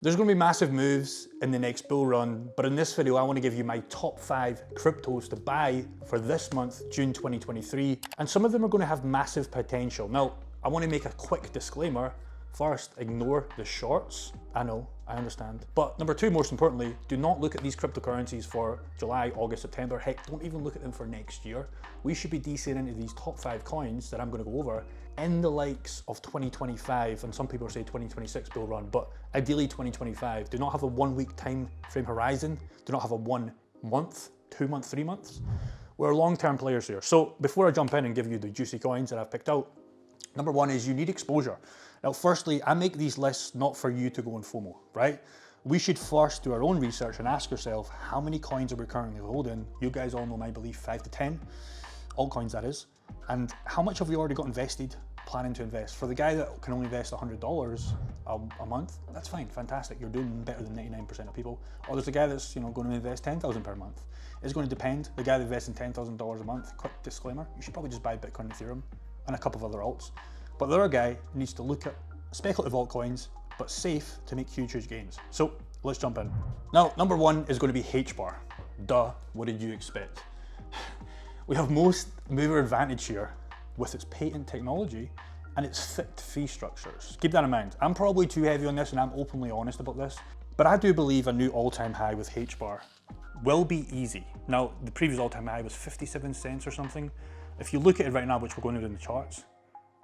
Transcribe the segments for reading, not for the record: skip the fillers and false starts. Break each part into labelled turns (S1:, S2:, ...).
S1: There's going to be massive moves in the next bull run, but in this video I want to give you my top 5 cryptos to buy for this month, June 2023, and some of them are going to have massive potential. Now, I want to make a quick disclaimer. First, ignore the shorts. I know, I understand. But number 2, most importantly, do not look at these cryptocurrencies for July, August, September. Heck, don't even look at them for next year. We should be DCing into these top 5 coins that I'm going to go over in the likes of 2025, and some people say 2026 bull run, but ideally 2025. Do not have a 1 week time frame horizon. Do not have a 1 month, 2 months, 3 months. We're long-term players here. So before I jump in and give you the juicy coins that I've picked out, number 1 is you need exposure. Now, firstly, I make these lists not for you to go and FOMO, right? We should first do our own research and ask yourself, how many coins are we currently holding? You guys all know my belief, 5 to 10, altcoins that is. And how much have we already got invested, planning to invest? For the guy that can only invest $100 a month, that's fine, fantastic. You're doing better than 99% of people. Or there's a guy that's going to invest $10,000 per month. It's going to depend. The guy that invests in $10,000 a month, quick disclaimer, you should probably just buy Bitcoin and Ethereum and a couple of other alts. But the other guy needs to look at speculative altcoins, but safe to make huge gains. So let's jump in. Now, number 1 is going to be HBAR. Duh, what did you expect? We have most mover advantage here with its patent technology and its fixed fee structures. Keep that in mind. I'm probably too heavy on this and I'm openly honest about this, but I do believe a new all-time high with HBAR will be easy. Now, the previous all-time high was 57 cents or something. If you look at it right now, which we're going to do in the charts,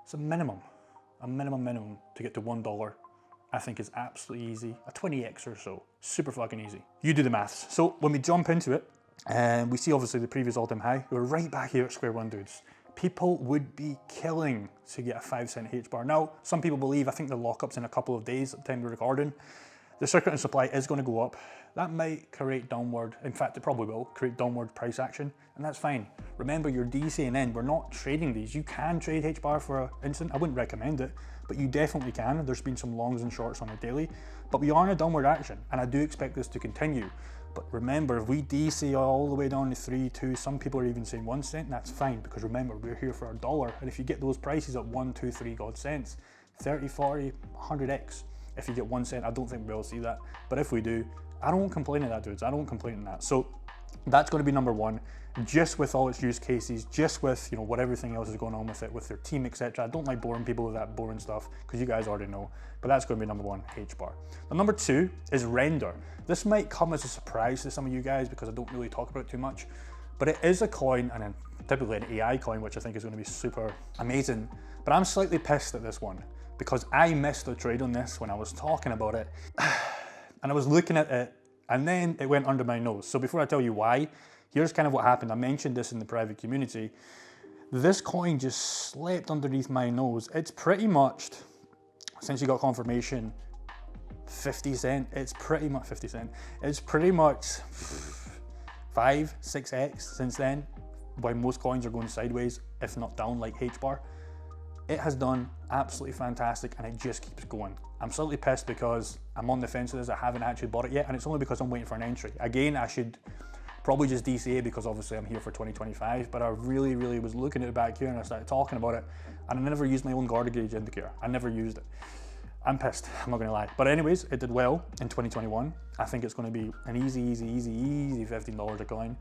S1: it's a minimum to get to $1. I think is absolutely easy. A 20x or so, super fucking easy. You do the maths. So when we jump into it, and we see obviously the previous all-time high, we're right back here at square one, dudes. People would be killing to get a 5-cent HBAR. Now, some people believe, I think the lockup's in a couple of days at the time we're recording, the circuit supply is going to go up. That might create downward, in fact it probably will, create downward price action, and that's fine. Remember, you're DCing in, we're not trading these. You can trade HBAR for an instant, I wouldn't recommend it, but you definitely can. There's been some longs and shorts on a daily, but we are in a downward action, and I do expect this to continue. But remember, if we DC all the way down to 3, 2, some people are even saying 1 cent, that's fine, because remember, we're here for $1, and if you get those prices at 1, 2, 3 God cents, 30, 40, 100x. If you get 1 cent, I don't think we'll see that. But if we do, I don't complain at that, dudes. I don't complain at that. So that's going to be number 1, just with all its use cases, just with what everything else is going on with it, with their team, etc. I don't like boring people with that boring stuff because you guys already know. But that's going to be number 1, HBAR. Now, number 2 is Render. This might come as a surprise to some of you guys because I don't really talk about it too much, but it is a coin, and typically an AI coin, which I think is going to be super amazing. But I'm slightly pissed at this one, because I missed the trade on this when I was talking about it and I was looking at it and then it went under my nose. So before I tell you why, here's kind of what happened. I mentioned this in the private community. This coin just slept underneath my nose. It's pretty much, since you got confirmation, 50 cent, it's pretty much 50 cent. It's pretty much 5, 6x since then, while most coins are going sideways, if not down like HBAR. It has done absolutely fantastic and it just keeps going. I'm slightly pissed because I'm on the fence with this. I haven't actually bought it yet, and it's only because I'm waiting for an entry. Again, I should probably just DCA because obviously I'm here for 2025, but I really was looking at it back here and I started talking about it, and I never used my own Gardner gauge indicator. I never used it. I'm pissed, I'm not gonna lie. But anyways, it did well in 2021. I think it's gonna be an easy $15 a coin.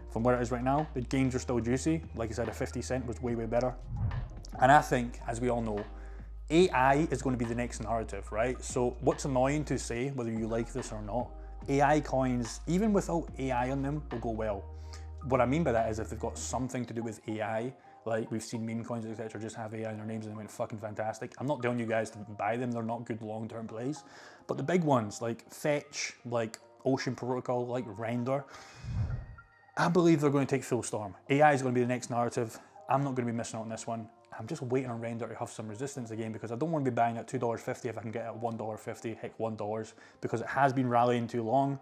S1: From where it is right now, the gains are still juicy. Like I said, a 50 cent was way better. And I think, as we all know, AI is going to be the next narrative, right? So what's annoying to say, whether you like this or not, AI coins, even without AI on them, will go well. What I mean by that is if they've got something to do with AI, like we've seen meme coins, etc., just have AI in their names and they went fucking fantastic. I'm not telling you guys to buy them, they're not good long-term plays. But the big ones, like Fetch, like Ocean Protocol, like Render, I believe they're going to take full storm. AI is going to be the next narrative. I'm not going to be missing out on this one. I'm just waiting on Render to have some resistance again, because I don't want to be buying at $2.50 if I can get it at $1.50, heck $1, because it has been rallying too long.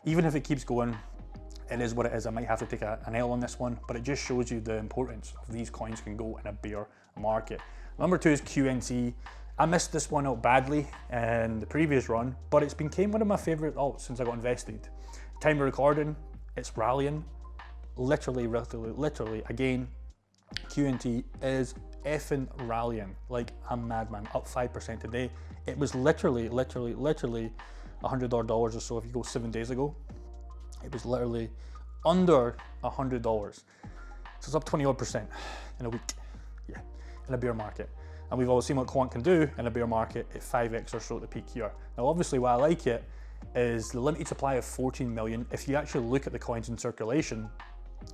S1: Even if it keeps going, it is what it is. I might have to take an L on this one, but it just shows you the importance of these coins can go in a bear market. Number 2 is QNT. I missed this one out badly in the previous run, but it's became one of my favorite alts since I got invested. Time of recording, it's rallying. Literally, again, QNT is effing rallying like a madman, up 5% today. It was literally $100 or so if you go 7 days ago. It was literally under $100. So it's up 20 odd % in a week, yeah, in a bear market. And we've all seen what quant can do in a bear market at 5x or so at the peak here. Now, obviously, why I like it is the limited supply of 14 million. If you actually look at the coins in circulation,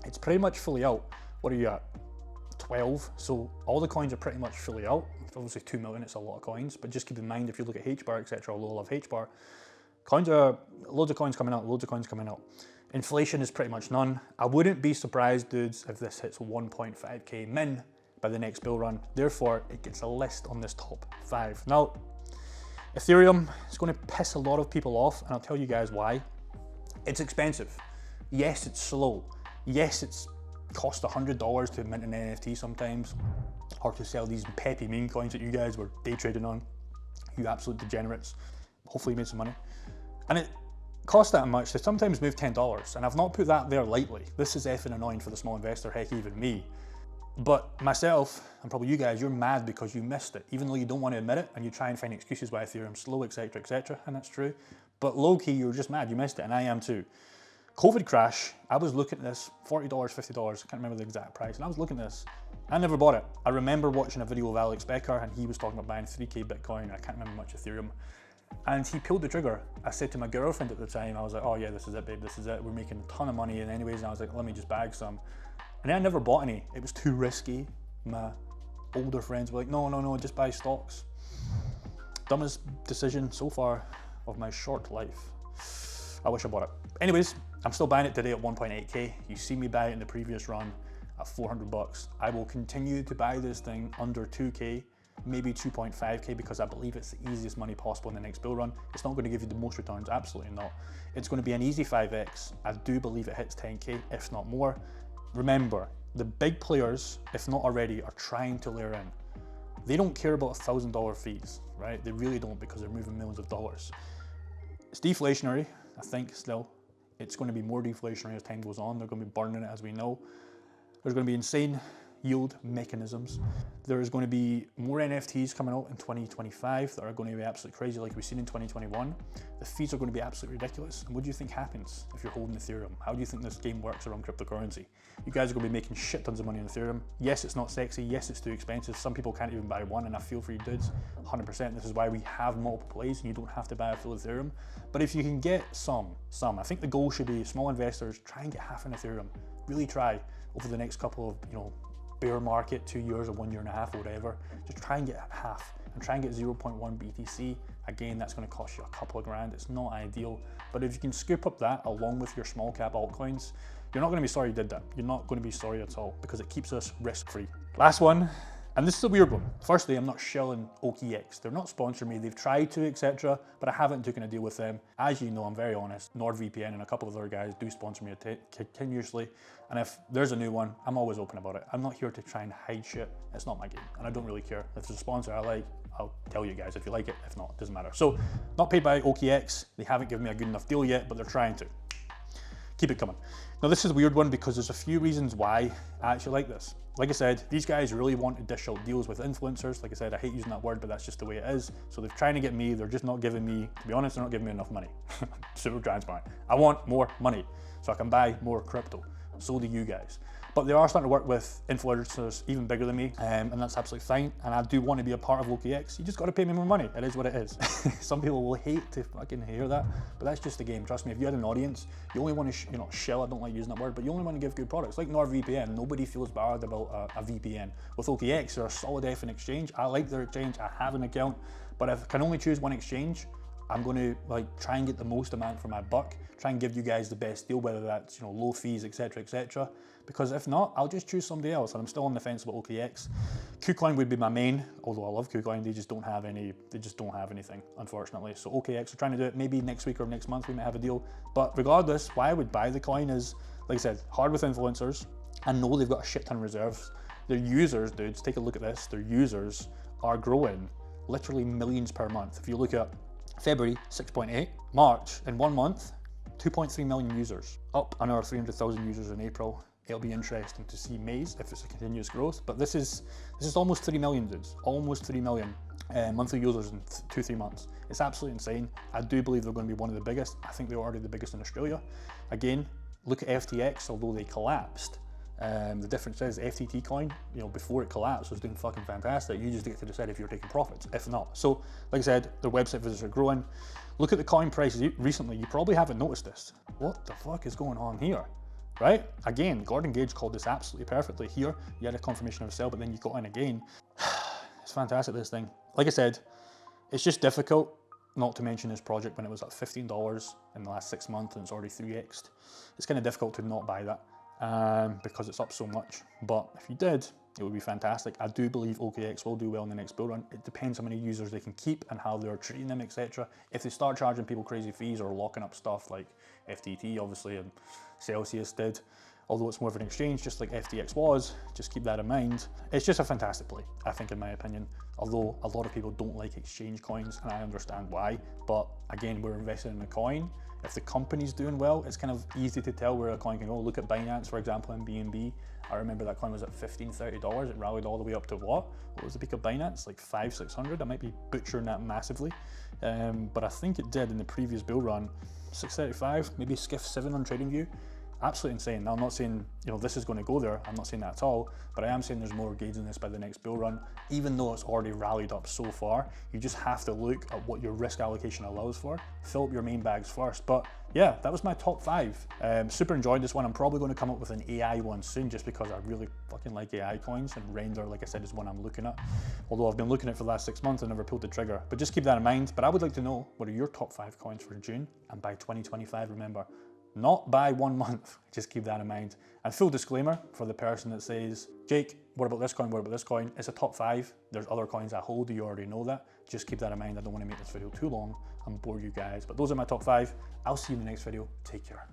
S1: it's pretty much fully out. What are you at? 12. So all the coins are pretty much fully out. It's obviously 2 million, it's a lot of coins, but just keep in mind if you look at HBAR, etc., although I love HBAR, coins are, loads of coins coming out, loads of coins coming out. Inflation is pretty much none. I wouldn't be surprised, dudes, if this hits 1.5k min by the next bull run. Therefore, it gets a list on this top 5. Now, Ethereum is going to piss a lot of people off, and I'll tell you guys why. It's expensive. Yes, it's slow. Yes, it's cost $100 to mint an NFT sometimes, or to sell these peppy meme coins that you guys were day trading on. You absolute degenerates. Hopefully you made some money. And it costs that much to sometimes move $10, and I've not put that there lightly. This is effing annoying for the small investor, heck, even me. But myself, and probably you guys, you're mad because you missed it, even though you don't want to admit it, and you try and find excuses why Ethereum's slow, etc., and that's true. But low-key, you're just mad, you missed it, and I am too. COVID crash, I was looking at this, $40, $50, I can't remember the exact price, and I was looking at this. I never bought it. I remember watching a video of Alex Becker, and he was talking about buying 3k Bitcoin, and I can't remember much Ethereum. And he pulled the trigger. I said to my girlfriend at the time, I was like, oh yeah, this is it, babe, this is it. We're making a ton of money, and anyways, and I was like, let me just bag some. And then I never bought any. It was too risky. My older friends were like, no, just buy stocks. Dumbest decision so far of my short life. I wish I bought it. Anyways, I'm still buying it today at 1.8k. You see me buy it in the previous run at 400 bucks. I will continue to buy this thing under 2k, maybe 2.5k, because I believe it's the easiest money possible in the next bull run. It's not going to give you the most returns, absolutely not. It's going to be an easy 5x. I do believe it hits 10k, if not more. Remember, the big players, if not already, are trying to layer in. They don't care about $1,000 fees, right? They really don't, because they're moving millions of dollars. It's deflationary, I think, still. It's going to be more deflationary as time goes on. They're going to be burning it, as we know. There's going to be insane yield mechanisms. There is going to be more NFTs coming out in 2025 that are going to be absolutely crazy, like we've seen in 2021. The fees are going to be absolutely ridiculous. And what do you think happens if you're holding Ethereum? How do you think this game works around cryptocurrency? You guys are going to be making shit tons of money on Ethereum. Yes, it's not sexy. Yes, it's too expensive. Some people can't even buy one, and I feel for you dudes, 100%. This is why we have multiple plays, and you don't have to buy a full Ethereum. But if you can get some, I think the goal should be small investors, try and get half an Ethereum. Really try over the next couple of, bear market, 2 years or 1.5 years or whatever, just try and get half and try and get 0.1 BTC. Again, that's going to cost you a couple of grand. It's not ideal, but if you can scoop up that along with your small cap altcoins, you're not going to be sorry you did that. You're not going to be sorry at all, because it keeps us risk free. Last one, and this is a weird one. Firstly, I'm not shilling LuckyX. They're not sponsoring me. They've tried to, etc., but I haven't taken a deal with them. As you know, I'm very honest. NordVPN and a couple of other guys do sponsor me continuously. And if there's a new one, I'm always open about it. I'm not here to try and hide shit. It's not my game, and I don't really care. If there's a sponsor I like, I'll tell you guys if you like it. If not, it doesn't matter. So, not paid by LuckyX. They haven't given me a good enough deal yet, but they're trying to. Keep it coming. Now, this is a weird one because there's a few reasons why I actually like this. Like I said, these guys really want to dish out deals with influencers. Like I said, I hate using that word, but that's just the way it is. So they're trying to get me, they're just not giving me, to be honest, they're not giving me enough money. Super transparent. I want more money so I can buy more crypto. So do you guys. But they are starting to work with influencers even bigger than me, and that's absolutely fine. And I do want to be a part of LuckyX. You just got to pay me more money. It is what it is. Some people will hate to fucking hear that, but that's just the game. Trust me, if you had an audience, you only want to, shill, I don't like using that word, but you only want to give good products. Like NordVPN, nobody feels bad about a VPN. With LuckyX, they're a solid effing exchange. I like their exchange, I have an account, but if I can only choose one exchange, I'm going to try and get the most amount for my buck, try and give you guys the best deal, whether that's low fees, etc., because if not, I'll just choose somebody else, and I'm still on the fence about LuckyX. KuCoin would be my main, although I love KuCoin, they just don't have anything, unfortunately. So LuckyX are trying to do it. Maybe next week or next month we might have a deal, but regardless, why I would buy the coin is, like I said, hard with influencers. I know they've got a shit ton of reserves. Their users, dudes, take a look at this, their users are growing literally millions per month. If you look at February, 6.8, March, in 1 month, 2.3 million users, up another 300,000 users in April. It'll be interesting to see May's if it's a continuous growth, but this is almost 3 million dudes, almost 3 million monthly users in 2-3 months. It's absolutely insane. I do believe they're going to be one of the biggest. I think they're already the biggest in Australia. Again, look at FTX, although they collapsed. The difference is FTT coin, you know, before it collapsed was doing fucking fantastic. You just get to decide if you're taking profits, if not. So, like I said, their website visits are growing. Look at the coin prices recently. You probably haven't noticed this. What the fuck is going on here? Right? Again, Gordon Gage called this absolutely perfectly. Here, you had a confirmation of a sell, but then you got in again. It's fantastic, this thing. Like I said, it's just difficult not to mention this project when it was at $15 in the last 6 months and it's already 3x'd. It's kind of difficult to not buy that because it's up so much. But if you did, it would be fantastic. I do believe OKX will do well in the next bull run. It depends how many users they can keep and how they're treating them, etc. If they start charging people crazy fees or locking up stuff like FTT, obviously, and Celsius did, although it's more of an exchange, just like FTX was, just keep that in mind. It's just a fantastic play, I think, in my opinion. Although a lot of people don't like exchange coins, and I understand why. But again, we're invested in a coin. If the company's doing well, it's kind of easy to tell where a coin can go. Look at Binance, for example, and BNB. I remember that coin was at $15, $30. It rallied all the way up to what? What was the peak of Binance? Like 500, 600? I might be butchering that massively. But I think it did in the previous bull run, 635, maybe skiff 7 on TradingView. Absolutely insane. Now, I'm not saying, you know, this is going to go there. I'm not saying that at all, but I am saying there's more gains in this by the next bull run. Even though it's already rallied up so far, you just have to look at what your risk allocation allows for. Fill up your main bags first. But yeah, that was my top 5. Super enjoyed this one. I'm probably going to come up with an AI one soon just because I really fucking like AI coins, and Render, like I said, is one I'm looking at. Although I've been looking at it for the last 6 months and never pulled the trigger. But just keep that in mind. But I would like to know, what are your top 5 coins for June and by 2025, remember. Not by 1 month, just keep that in mind. And full disclaimer for the person that says, Jake, what about this coin, what about this coin? It's a top 5, there's other coins I hold, you already know that. Just keep that in mind, I don't want to make this video too long and bore you guys. But those are my top 5, I'll see you in the next video, take care.